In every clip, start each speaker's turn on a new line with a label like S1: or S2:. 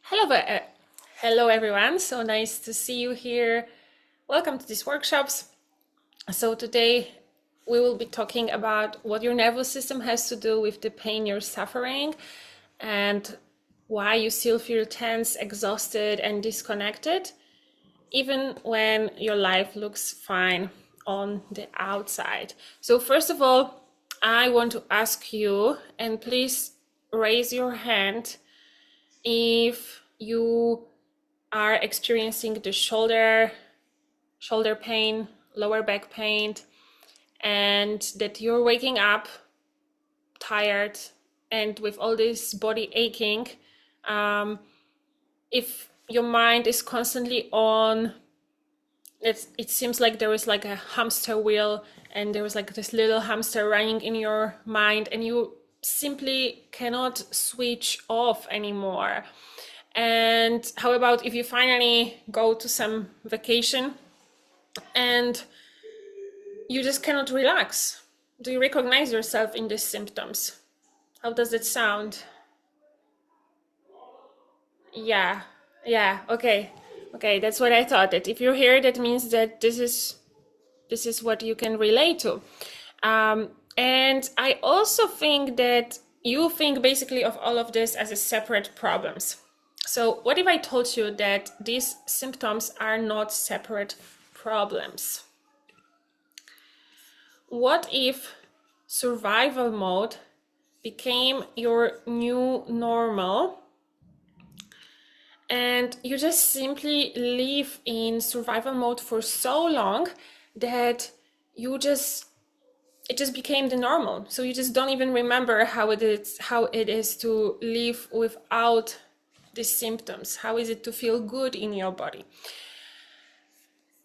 S1: Hello everyone. So nice to see you here. Welcome to these workshops. So today we will be talking about what your nervous system has to do with the pain you're suffering and why you still feel tense, exhausted, and disconnected, even when your life looks fine on the outside. So first of all, I want to ask you, and please raise your hand if you are experiencing the shoulder pain, lower back pain, and that you're waking up tired and with all this body aching. If your mind is constantly on, it seems like there is like a hamster wheel and there is like this little hamster running in your mind and you simply cannot switch off anymore. And how about if you finally go to some vacation and you just cannot relax? Do you recognize yourself in these symptoms? How does it sound? Yeah, okay. Okay, that's what I thought. That if you're here, that means that this is what you can relate to. And I also think that you think basically of all of this as a separate problems. So what if I told you that these symptoms are not separate problems? What if survival mode became your new normal and you just simply live in survival mode for so long that it just became the normal. So you just don't even remember how it is to live without these symptoms. How is it to feel good in your body?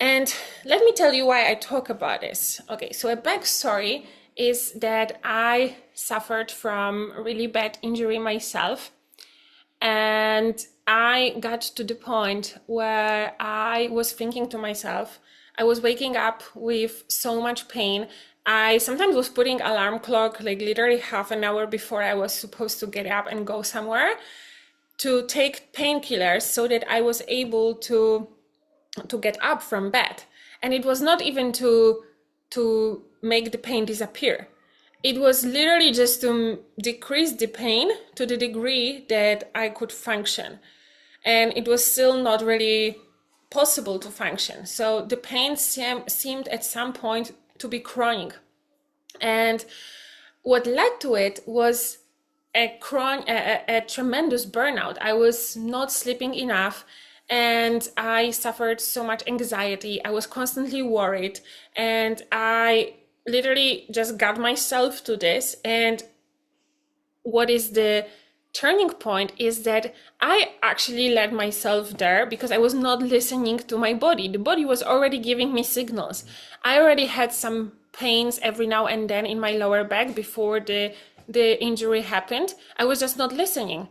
S1: And let me tell you why I talk about this. Okay, so a backstory is that I suffered from really bad injury myself. And I got to the point where I was thinking to myself, I was waking up with so much pain. I sometimes was putting alarm clock like literally half an hour before I was supposed to get up and go somewhere to take painkillers so that I was able to get up from bed. And it was not even to make the pain disappear. It was literally just to decrease the pain to the degree that I could function. And it was still not really possible to function. So the pain seemed at some point to be chronic. And what led to it was a tremendous burnout. I was not sleeping enough and I suffered so much anxiety. I was constantly worried and I literally just got myself to this. And what is the turning point is that I actually let myself there because I was not listening to my body. The body was already giving me signals. I already had some pains every now and then in my lower back before the injury happened. I was just not listening.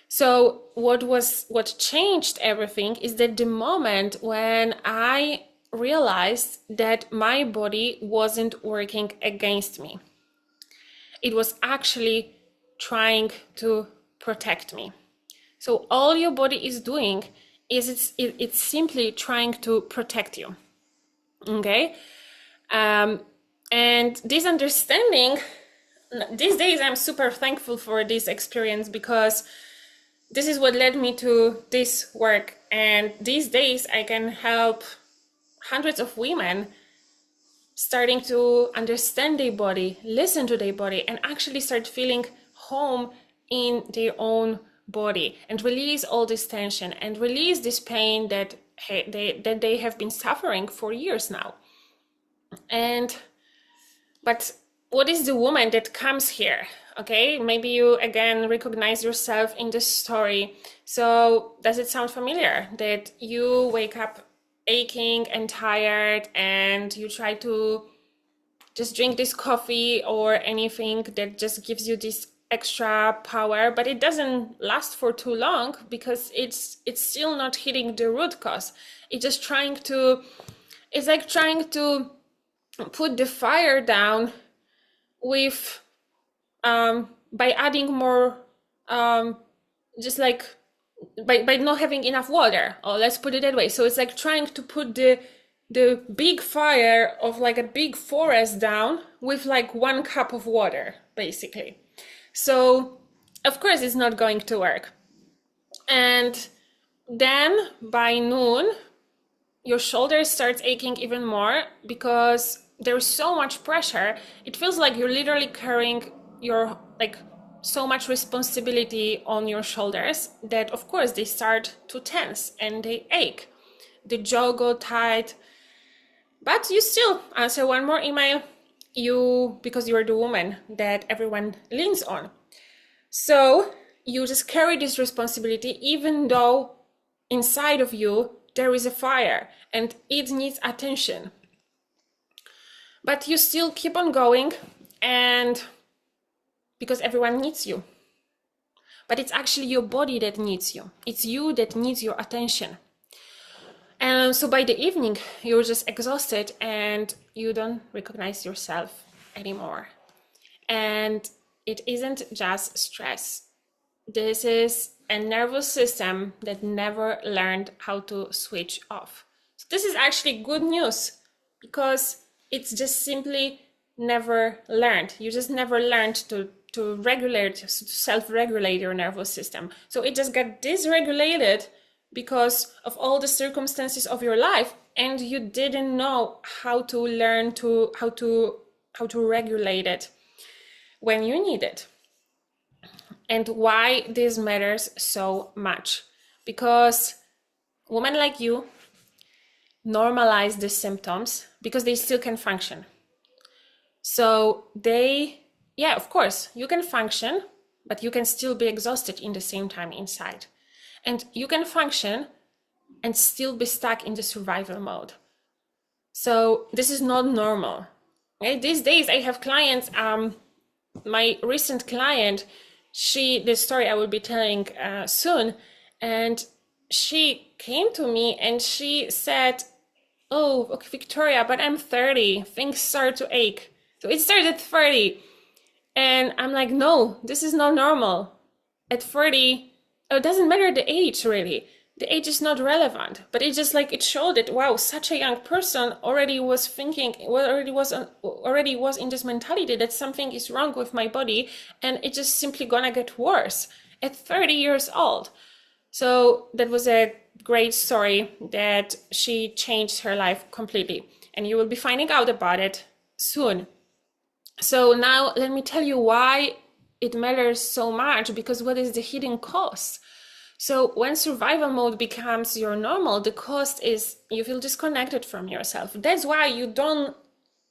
S1: So what changed everything is that the moment when I realized that my body wasn't working against me, it was actually trying to protect me. So all your body is doing is it's simply trying to protect you. Okay? And this understanding, these days I'm super thankful for this experience because this is what led me to this work. And these days I can help hundreds of women starting to understand their body, listen to their body, and actually start feeling home in their own body and release all this tension and release this pain that they have been suffering for years now. But what is the woman that comes here? Okay, maybe you again recognize yourself in this story. So does it sound familiar that you wake up aching and tired and you try to just drink this coffee or anything that just gives you this extra power, but it doesn't last for too long because it's still not hitting the root cause. It's like trying to put the fire down with by adding more just like by not having enough water, or let's put it that way. So it's like trying to put the big fire of like a big forest down with like 1 cup of water, basically. So of course it's not going to work. And then by noon, your shoulders start aching even more because there's so much pressure. It feels like you're literally carrying your like so much responsibility on your shoulders that of course they start to tense and they ache. The jaw go tight, but you still answer one more email, because you're the woman that everyone leans on. So you just carry this responsibility even though inside of you there is a fire and it needs attention. But you still keep on going, and because everyone needs you. But it's actually your body that needs you. It's you that needs your attention. And so by the evening, you're just exhausted and you don't recognize yourself anymore. And it isn't just stress. This is a nervous system that never learned how to switch off. So this is actually good news because it's just simply never learned. You just never learned to regulate, to self-regulate your nervous system. So it just got dysregulated because of all the circumstances of your life, and you didn't know how to learn how to regulate it when you need it. And why this matters so much? Because women like you normalize the symptoms because they still can function. So of course, you can function, but you can still be exhausted in the same time inside. And you can function and still be stuck in the survival mode. So this is not normal. Okay? These days I have clients, my recent client, the story I will be telling soon, and she came to me and she said, "Oh, okay, Victoria, but I'm 30, things start to ache." So it started at 30. And I'm like, no, this is not normal. At 30, it doesn't matter the age really. The age is not relevant, but it just like it showed that, wow, such a young person already was in this mentality that something is wrong with my body and it's just simply gonna get worse at 30 years old. So that was a great story that she changed her life completely, and you will be finding out about it soon. So now let me tell you why it matters so much, because what is the hidden cost? So when survival mode becomes your normal, the cost is you feel disconnected from yourself. That's why you don't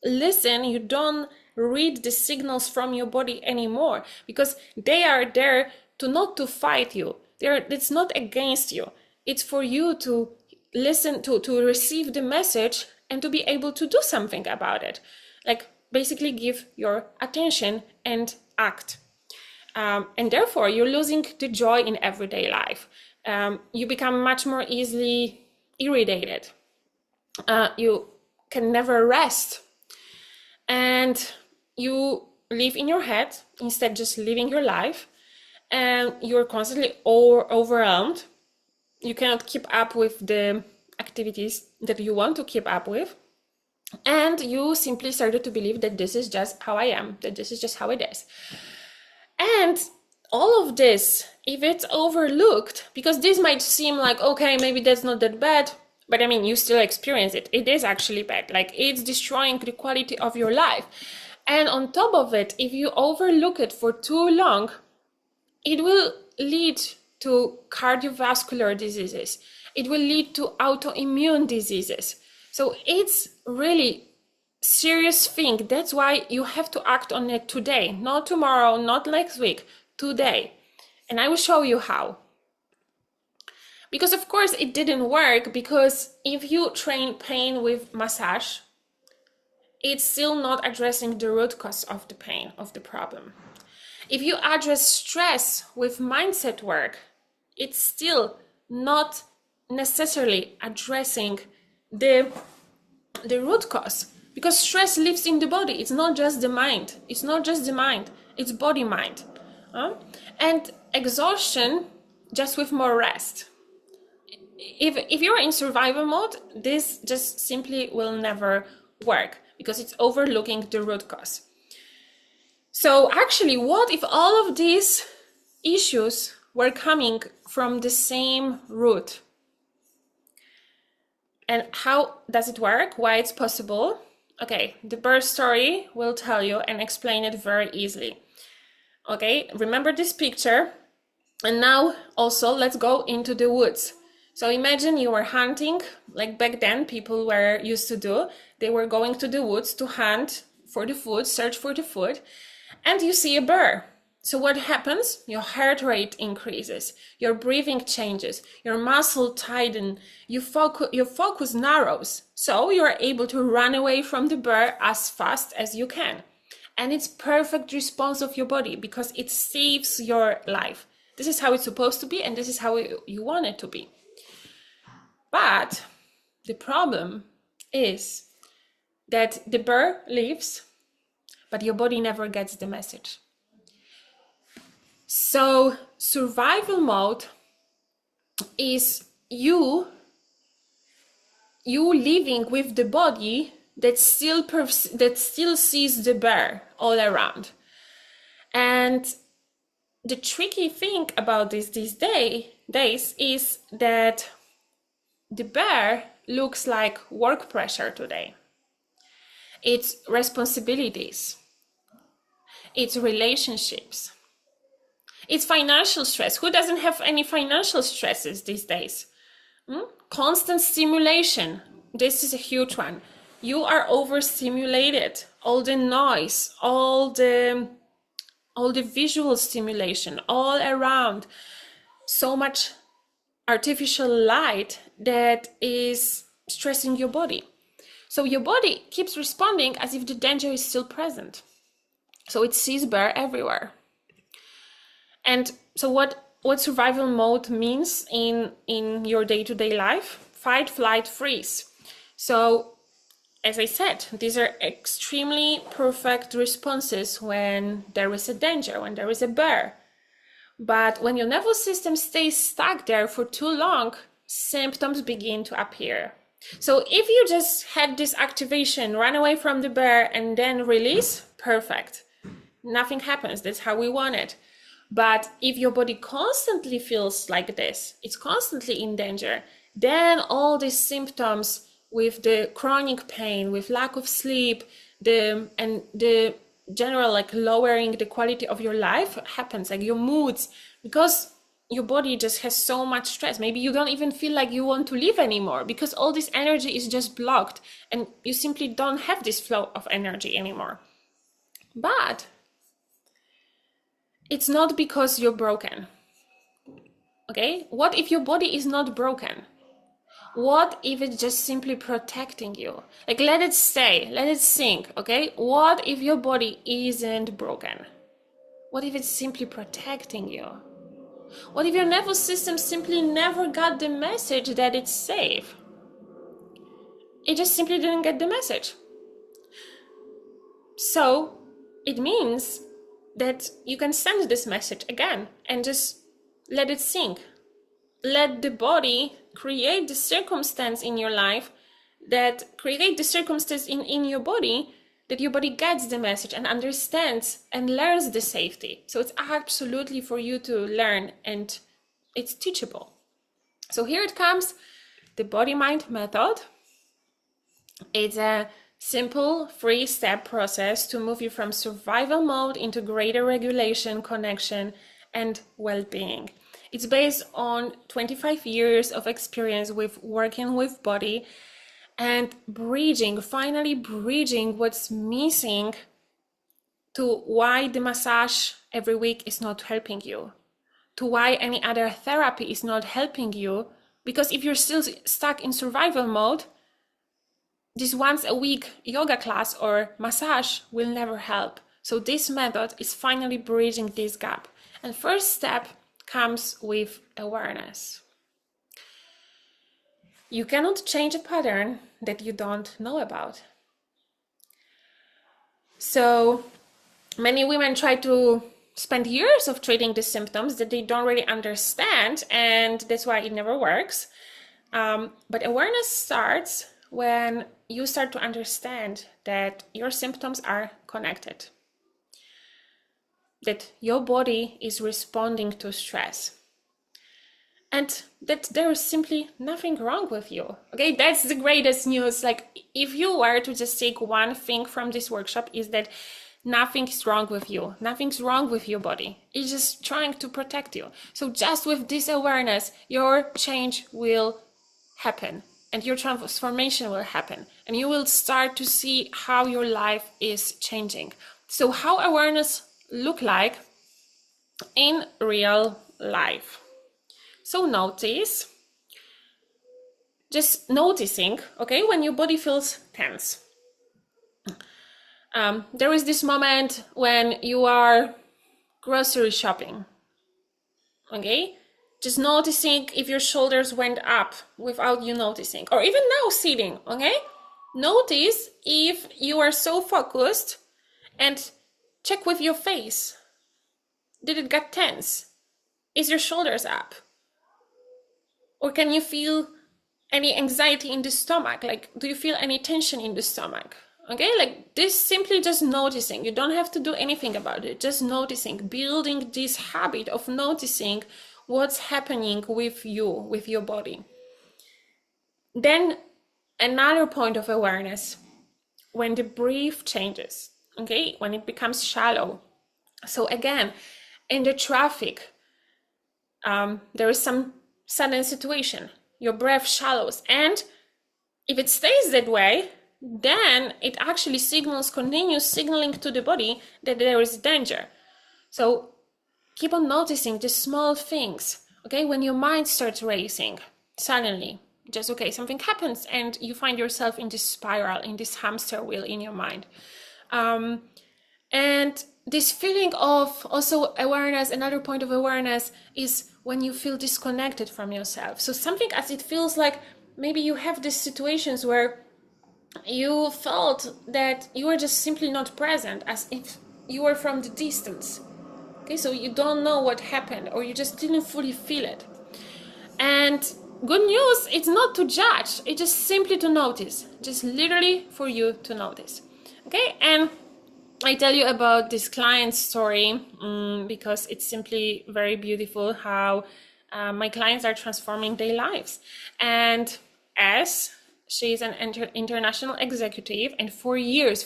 S1: listen, you don't read the signals from your body anymore, because they are there not to fight you. It's not against you. It's for you to listen to receive the message and to be able to do something about it. Like basically give your attention and act. And therefore you're losing the joy in everyday life. You become much more easily irritated. You can never rest. And you live in your head instead just living your life. And you're constantly overwhelmed. You cannot keep up with the activities that you want to keep up with. And you simply started to believe that this is just how I am, that this is just how it is. And all of this, if it's overlooked, because this might seem like, okay, maybe that's not that bad, but I mean, you still experience it. It is actually bad. Like it's destroying the quality of your life. And on top of it, if you overlook it for too long, it will lead to cardiovascular diseases. It will lead to autoimmune diseases. So it's really serious thing. That's why you have to act on it today, not tomorrow, not next week, today. And I will show you how. Because of course it didn't work, because if you train pain with massage, it's still not addressing the root cause of the pain, of the problem. If you address stress with mindset work, it's still not necessarily addressing the root cause, because stress lives in the body. It's not just the mind. It's body mind. And exhaustion just with more rest. If you're in survival mode, this just simply will never work because it's overlooking the root cause. So actually, what if all of these issues were coming from the same root? And how does it work? Why it's possible? Okay, the birth story will tell you and explain it very easily. Okay, remember this picture. And now also let's go into the woods. So imagine you were hunting, like back then people were used to do. They were going to the woods to hunt for the food, search for the food, and you see a bear. So what happens? Your heart rate increases, your breathing changes, your muscle tighten, your focus narrows. So you're able to run away from the bear as fast as you can. And it's perfect response of your body because it saves your life. This is how it's supposed to be, and this is how you want it to be. But the problem is that the bear leaves, but your body never gets the message. So survival mode is you living with the body that still sees the bear all around. And the tricky thing about these days is that the bear looks like work pressure today. It's responsibilities. It's relationships. It's financial stress. Who doesn't have any financial stresses these days? Constant stimulation. This is a huge one. You are overstimulated. All the noise, all the visual stimulation all around. So much artificial light that is stressing your body. So your body keeps responding as if the danger is still present. So it sees bear everywhere. And so what survival mode means in your day-to-day life? Fight, flight, freeze. So as I said, these are extremely perfect responses when there is a danger, when there is a bear. But when your nervous system stays stuck there for too long, symptoms begin to appear. So if you just had this activation, run away from the bear and then release, perfect. Nothing happens. That's how we want it. But if your body constantly feels like this, it's constantly in danger, then all these symptoms with the chronic pain, with lack of sleep, the general like lowering the quality of your life happens, like your moods, because your body just has so much stress. Maybe you don't even feel like you want to live anymore because all this energy is just blocked and you simply don't have this flow of energy anymore. But it's not because you're broken. Okay? What if your body is not broken? What if it's just simply protecting you? Like, let it stay, let it sink, okay? What if your body isn't broken? What if it's simply protecting you? What if your nervous system simply never got the message that it's safe? It just simply didn't get the message. So it means that you can send this message again and just let it sink. Let the body create the circumstance in your life that create the circumstance in your body that your body gets the message and understands and learns the safety. So it's absolutely for you to learn and it's teachable. So here it comes, the body-mind method. It's a simple 3-step process to move you from survival mode into greater regulation, connection, and well-being. It's based on 25 years of experience with working with body and finally bridging what's missing to why the massage every week is not helping you, to why any other therapy is not helping you. Because if you're still stuck in survival mode, this once a week yoga class or massage will never help. So this method is finally bridging this gap. And first step comes with awareness. You cannot change a pattern that you don't know about. So many women try to spend years of treating the symptoms that they don't really understand, and that's why it never works. But awareness starts when you start to understand that your symptoms are connected, that your body is responding to stress, and that there is simply nothing wrong with you. Okay, that's the greatest news. Like, if you were to just take one thing from this workshop, is that nothing is wrong with you. Nothing's wrong with your body. It's just trying to protect you. So just with this awareness, your change will happen and your transformation will happen, and you will start to see how your life is changing. So how awareness look like in real life? So notice, just noticing, okay, when your body feels tense. There is this moment when you are grocery shopping, okay? Just noticing if your shoulders went up without you noticing, or even now sitting, okay? Notice if you are so focused and check with your face. Did it get tense? Is your shoulders up? Or can you feel any anxiety in the stomach? Like, do you feel any tension in the stomach? Okay, like this, simply just noticing. You don't have to do anything about it. Just noticing, building this habit of noticing what's happening with you, with your body. Then another point of awareness, when the breath changes, okay, when it becomes shallow. So again, in the traffic, there is some sudden situation, your breath shallows, and if it stays that way, then it actually continues signaling to the body that there is danger. So keep on noticing the small things, okay? When your mind starts racing, suddenly, just, okay, something happens and you find yourself in this spiral, in this hamster wheel in your mind. And this feeling of also awareness, another point of awareness is when you feel disconnected from yourself. So something as it feels like maybe you have these situations where you felt that you were just simply not present, as if you were from the distance. Okay, so you don't know what happened, or you just didn't fully feel it. And good news, it's not to judge, it's just simply to notice, just literally for you to notice. Okay, and I tell you about this client story because it's simply very beautiful how my clients are transforming their lives. And as she is an international executive, and for years,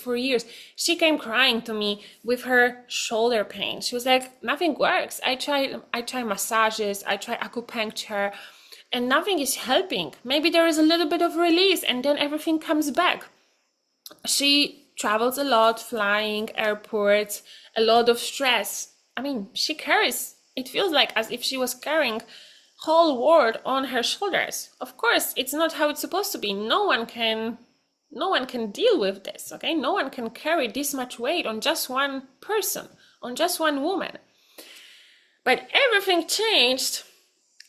S1: she came crying to me with her shoulder pain. She was like, nothing works. I try massages, I try acupuncture, and nothing is helping. Maybe there is a little bit of release and then everything comes back. She travels a lot, flying, airports, a lot of stress. I mean, she carries, it feels like as if she was carrying whole world on her shoulders. Of course, it's not how it's supposed to be. No one can deal with this, okay? No one can carry this much weight on just one person, on just one woman. But everything changed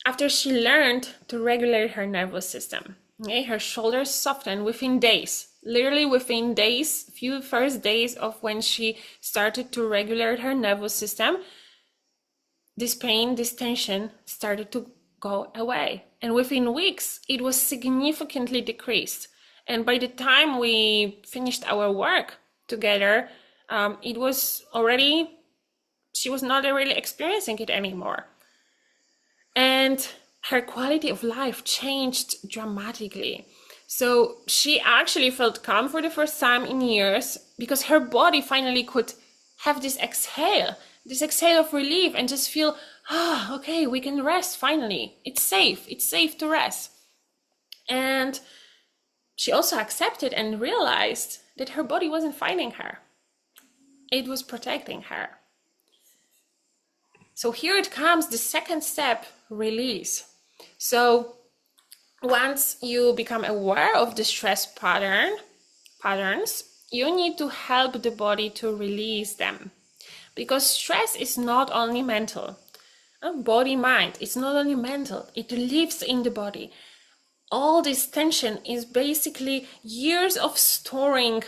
S1: after she learned to regulate her nervous system. Okay? Her shoulders softened within days, literally within days, few first days of when she started to regulate her nervous system. This pain, this tension started to go away. And within weeks, it was significantly decreased. And by the time we finished our work together, it was already, she was not really experiencing it anymore. And her quality of life changed dramatically. So she actually felt calm for the first time in years because her body finally could have this exhale of relief and just feel, okay, we can rest finally. It's safe to rest. And she also accepted and realized that her body wasn't fighting her. It was protecting her. So here it comes, the second step, release. So once you become aware of the stress patterns, you need to help the body to release them. Because stress is not only mental. Body, mind, it's not only mental, it lives in the body. All this tension is basically years of storing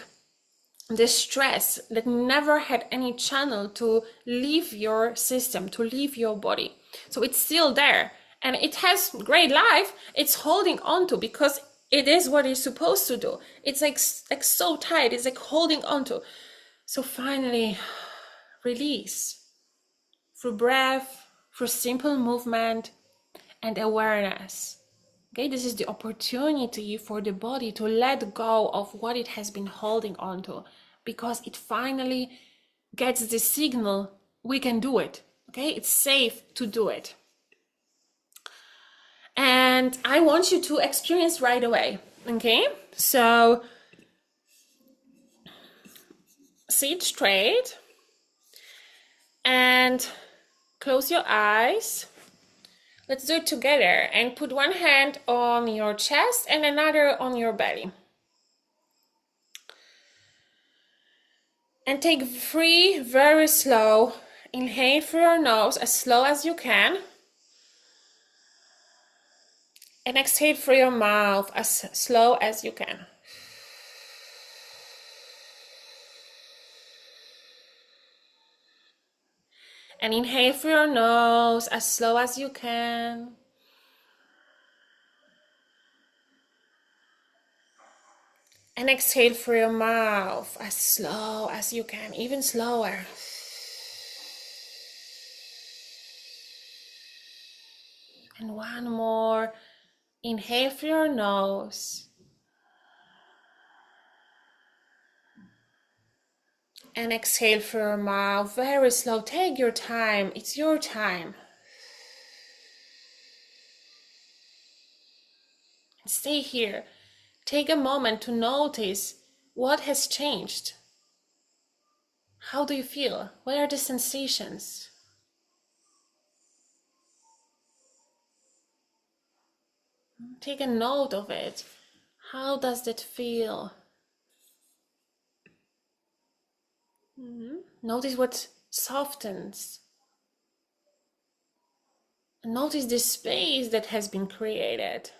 S1: the stress that never had any channel to leave your system, to leave your body. So it's still there and it has great life. It's holding on to because it is what it's supposed to do. It's like so tight. It's like holding on to. So finally, release through breath, through simple movement and awareness. Okay, this is the opportunity for the body to let go of what it has been holding on to, because it finally gets the signal we can do it. Okay, it's safe to do it. And I want you to experience right away. Okay, so sit straight and close your eyes. Let's do it together and put one hand on your chest and another on your belly. And take 3 very slow. Inhale through your nose as slow as you can. And exhale through your mouth as slow as you can. And inhale through your nose as slow as you can. And exhale through your mouth as slow as you can, even slower. And one more. Inhale through your nose. And exhale through your mouth, very slow. Take your time, it's your time. Stay here. Take a moment to notice what has changed. How do you feel? What are the sensations? Take a note of it. How does that feel? Notice what softens. Notice the space that has been created.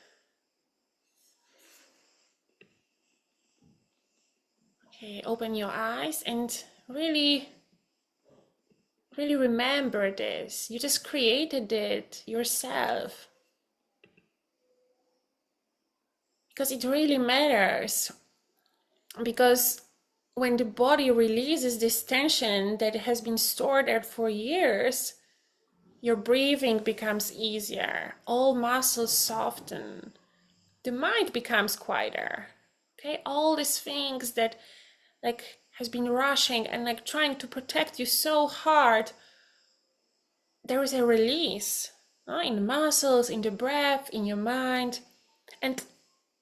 S1: Okay, open your eyes and really remember this. You just created it yourself. Because it really matters. Because when the body releases this tension that has been stored there for years, your breathing becomes easier. All muscles soften. The mind becomes quieter. Okay, all these things that has been rushing and trying to protect you so hard, there is a release in the muscles, in the breath, in your mind, and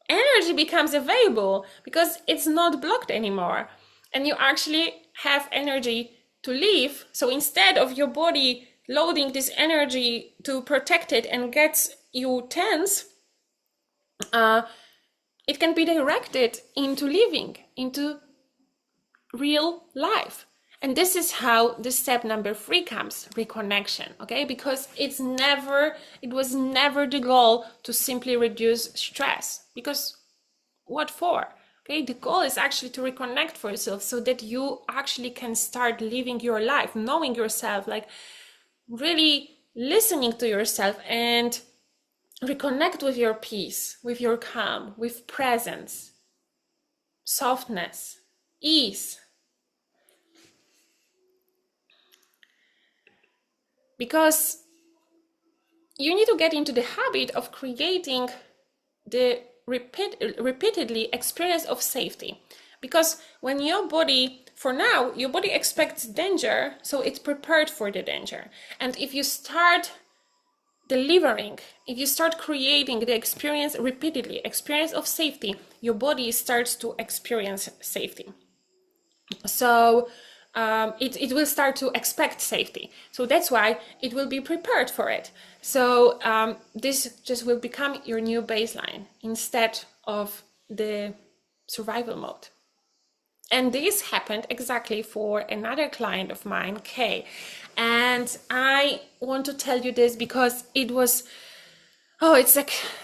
S1: energy becomes available because it's not blocked anymore, and you actually have energy to live. So instead of your body loading this energy to protect it and gets you tense, it can be directed into living, into real life. And this is how the step number 3 comes, reconnection. Okay, because it was never the goal to simply reduce stress, because what for? Okay, the goal is actually to reconnect for yourself so that you actually can start living your life, knowing yourself, really listening to yourself and reconnect with your peace, with your calm, with presence, softness, ease. Because you need to get into the habit of creating the repeatedly experience of safety. Because when your body expects danger, so it's prepared for the danger. And if you start delivering, if you start creating the experience repeatedly, experience of safety, your body starts to experience safety. So it will start to expect safety. So that's why it will be prepared for it. So this just will become your new baseline instead of the survival mode. And this happened exactly for another client of mine, Kay. And I want to tell you this because it was, it's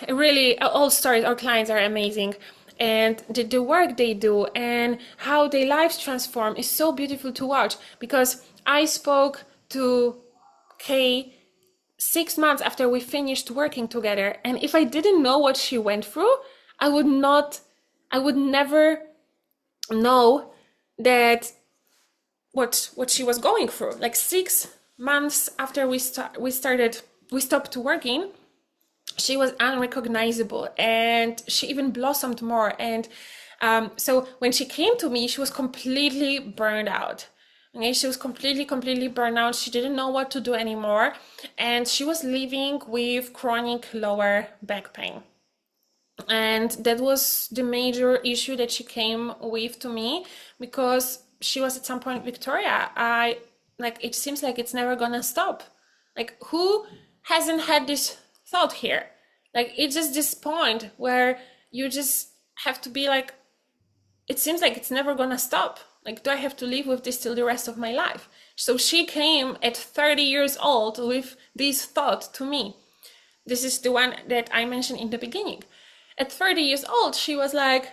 S1: really, all stories, our clients are amazing. and the work they do and how their lives transform is so beautiful to watch. Because I spoke to Kay 6 months after we finished working together, and if I didn't know what she went through, I would never know that what she was going through. Like 6 months after we stopped working, she was unrecognizable, and she even blossomed more. And so when she came to me, she was completely burned out. Okay, she was completely burned out. She didn't know what to do anymore, and she was living with chronic lower back pain. And that was the major issue that she came with to me, because she was at some point, Victoria, it seems like it's never gonna stop. Like, who hasn't had this thought here? Like, it's just this point where you just have to be like, it seems like it's never gonna stop. Like, do I have to live with this till the rest of my life? So she came at 30 years old with this thought to me. This is the one that I mentioned in the beginning. At 30 years old, she was like,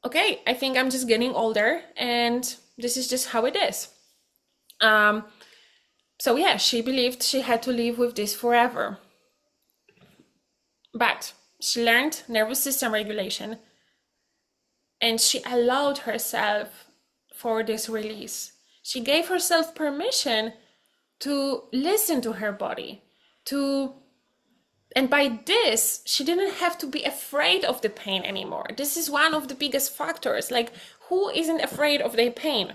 S1: okay, I think I'm just getting older, and this is just how it is. So yeah, she believed she had to live with this forever. But she learned nervous system regulation, and she allowed herself for this release. She gave herself permission to listen to her body, and by this, she didn't have to be afraid of the pain anymore. This is one of the biggest factors. Like, who isn't afraid of their pain?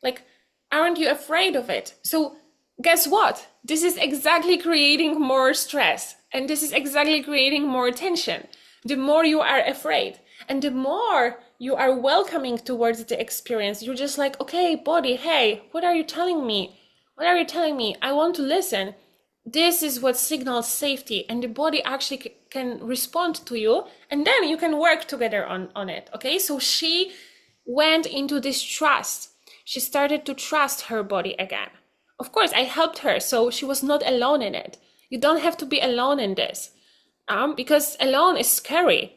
S1: Like, aren't you afraid of it? So guess what? This is exactly creating more stress, and this is exactly creating more tension. The more you are afraid, and the more you are welcoming towards the experience, you're just like, okay, body, hey, what are you telling me? What are you telling me? I want to listen. This is what signals safety, and the body actually can respond to you, and then you can work together on it. Okay, so she went into this trust. She started to trust her body again. Of course, I helped her, so she was not alone in it. You don't have to be alone in this, because alone is scary,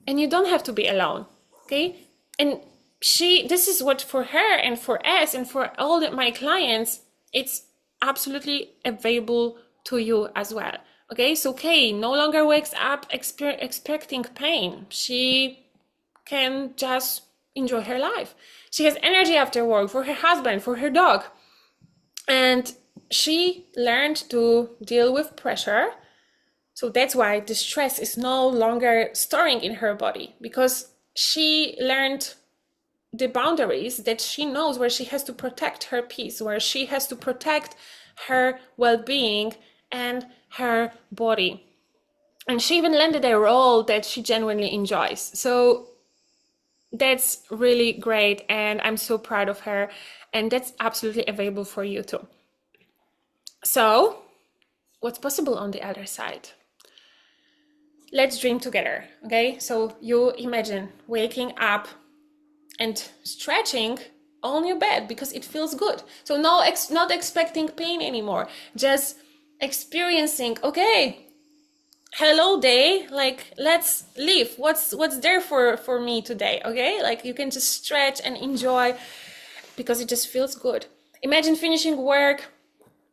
S1: and you don't have to be alone. Okay, and this is what for her and for us and for all my clients, it's absolutely available to you as well. Okay, so Kay no longer wakes up expecting pain. She can just enjoy her life. She has energy after work for her husband, for her dog. And she learned to deal with pressure. So that's why the stress is no longer storing in her body, because she learned the boundaries, that she knows where she has to protect her peace, where she has to protect her well-being and her body. And she even landed a role that she genuinely enjoys. So that's really great, and I'm so proud of her, and that's absolutely available for you too. So what's possible on the other side? Let's dream together. Okay, so you imagine waking up and stretching on your bed because it feels good. So not expecting pain anymore, just experiencing, okay, hello day, like, let's live. What's there for me today? Okay, like, you can just stretch and enjoy because it just feels good. Imagine finishing work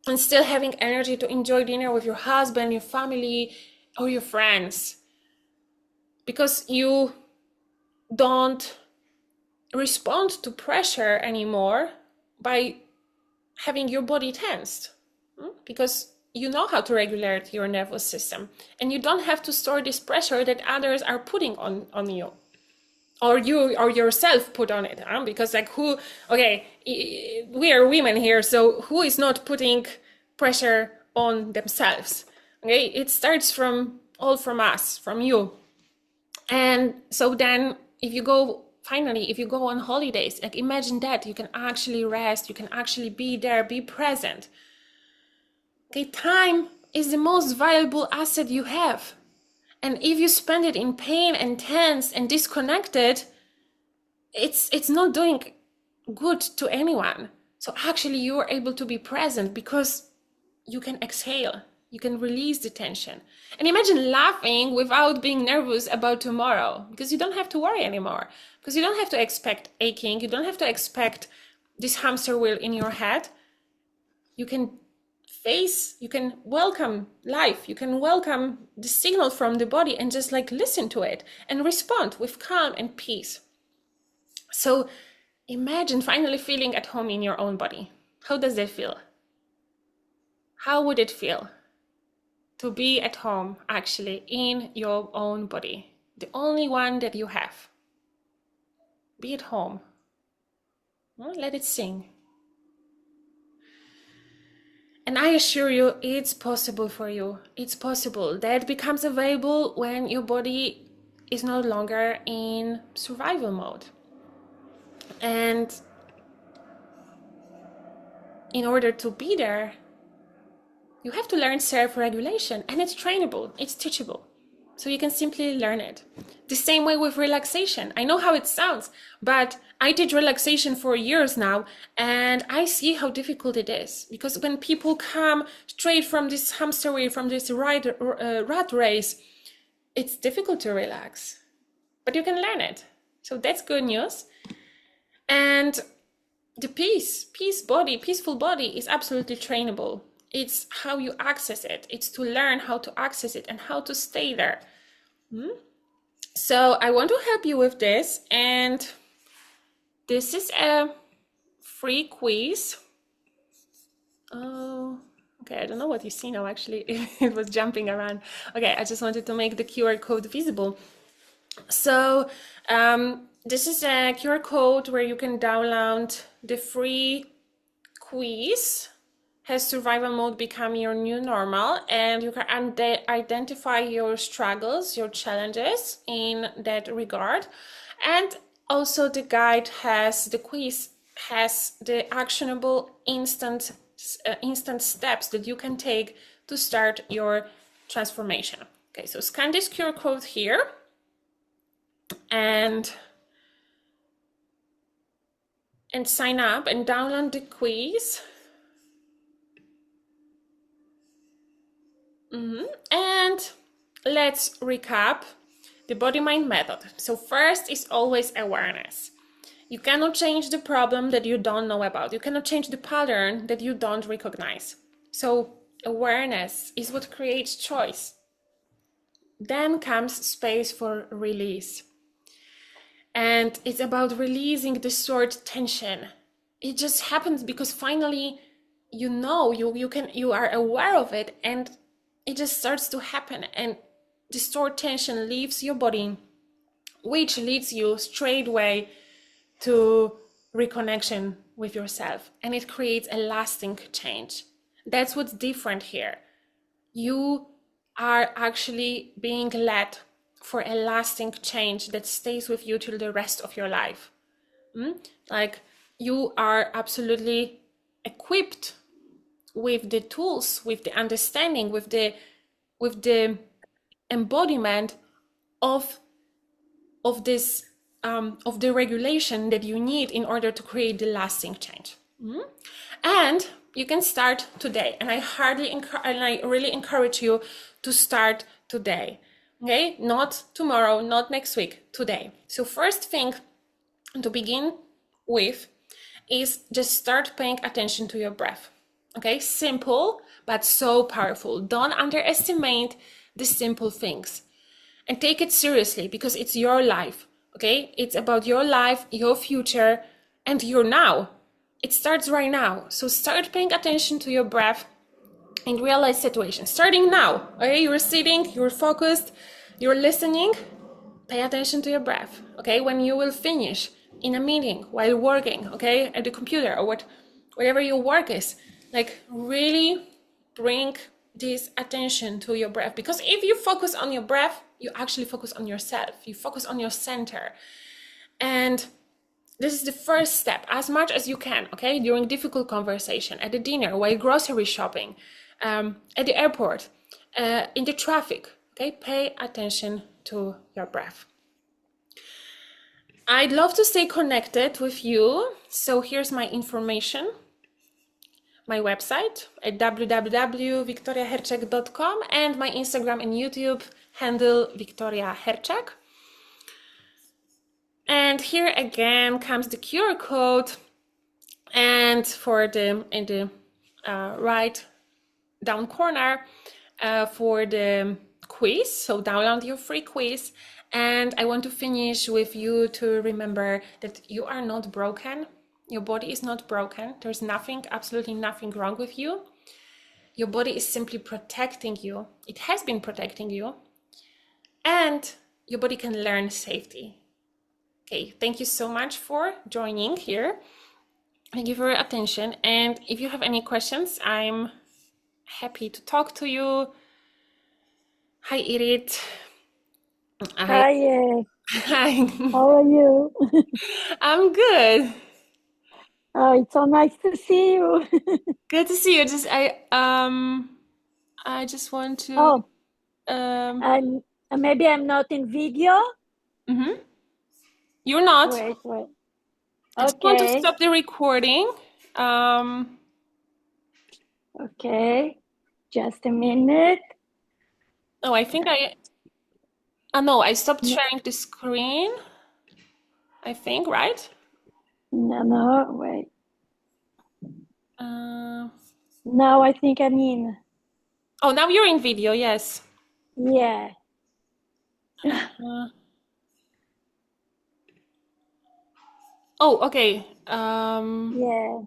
S1: and still having energy to enjoy dinner with your husband, your family, or your friends, because you don't respond to pressure anymore by having your body tensed, because you know how to regulate your nervous system, and you don't have to store this pressure that others are putting on you, or you or yourself put on it, because like, we are women here, so who is not putting pressure on themselves? Okay, it starts from us, from you. And so then if you go on holidays, like, imagine that you can actually rest, you can actually be there, be present. Okay, time is the most valuable asset you have. And if you spend it in pain and tense and disconnected, it's not doing good to anyone. So actually you are able to be present because you can exhale. You can release the tension. And imagine laughing without being nervous about tomorrow, because you don't have to worry anymore, because you don't have to expect aching. You don't have to expect this hamster wheel in your head. You can you can welcome life. You can welcome the signal from the body and just like listen to it and respond with calm and peace. So imagine finally feeling at home in your own body. How does that feel? How would it feel to be at home actually in your own body? The only one that you have. Be at home. Let it sing. And I assure you, it's possible for you. It's possible. That becomes available when your body is no longer in survival mode. And in order to be there, you have to learn self-regulation, and it's trainable, it's teachable. So you can simply learn it. The same way with relaxation. I know how it sounds, but I teach relaxation for years now, and I see how difficult it is. Because when people come straight from this hamster wheel, from this rat race, it's difficult to relax. But you can learn it. So that's good news. And the peaceful body is absolutely trainable. It's how you access it. It's to learn how to access it and how to stay there. So I want to help you with this, and this is a free quiz. Oh, okay, I don't know what you see now actually. It was jumping around. Okay, I just wanted to make the QR code visible. So this is a QR code where you can download the free quiz. Has survival mode become your new normal? And you can identify your struggles, your challenges in that regard. And also the quiz has the actionable instant steps that you can take to start your transformation. Okay, so scan this QR code here and sign up and download the quiz. And let's recap the body-mind method. So first is always awareness. You cannot change the problem that you don't know about. You cannot change the pattern that you don't recognize. So awareness is what creates choice. Then comes space for release. And it's about releasing the stored tension. It just happens because finally you know, you are aware of it, and it just starts to happen, and the stored tension leaves your body, which leads you straightway to reconnection with yourself, and it creates a lasting change. That's what's different here. You are actually being led for a lasting change that stays with you till the rest of your life. Like, you are absolutely equipped with the tools, with the understanding, with the embodiment of this of the regulation that you need in order to create the lasting change. And you can start today. And I really encourage you to start today. Okay, not tomorrow, not next week, today. So first thing to begin with is just start paying attention to your breath. Okay, simple, but so powerful. Don't underestimate the simple things, and take it seriously, because it's your life. Okay, it's about your life, your future, and your now. It starts right now. So start paying attention to your breath in real life situations, starting now. Okay, you're sitting, you're focused, you're listening. Pay attention to your breath. Okay, when you will finish in a meeting, while working, okay, at the computer, or whatever your work is, like, really bring this attention to your breath. Because if you focus on your breath, you actually focus on yourself. You focus on your center. And this is the first step, as much as you can, okay? During difficult conversation, at the dinner, while grocery shopping, at the airport, in the traffic, okay? Pay attention to your breath. I'd love to stay connected with you. So here's my information. my website at www.victoriaherczek.com and my Instagram and YouTube handle Victoria Herczek. And here again comes the QR code, and in the right down corner for the quiz. So download your free quiz. And I want to finish with you to remember that you are not broken. Your body is not broken. There's nothing, absolutely nothing wrong with you. Your body is simply protecting you. It has been protecting you. And your body can learn safety. Okay, thank you so much for joining here. Thank you for your attention. And if you have any questions, I'm happy to talk to you. Hi, Irit.
S2: Hi,
S1: Hi.
S2: how are you?
S1: I'm good.
S2: Oh, it's so nice to see you.
S1: Good to see you. I just want to
S2: Oh,
S1: um
S2: maybe I'm not in video.
S1: mhm. You're not.
S2: Wait.
S1: I just want to
S2: Okay,
S1: stop the recording. Um
S2: okay. Just a minute.
S1: oh, I think no, I stopped
S2: No,
S1: sharing the screen. I think, right?
S2: no, wait.
S1: Uh,
S2: Now I think I'm in.
S1: oh, now you're in video, yes.
S2: Yeah,
S1: Uh, oh, okay.
S2: yeah.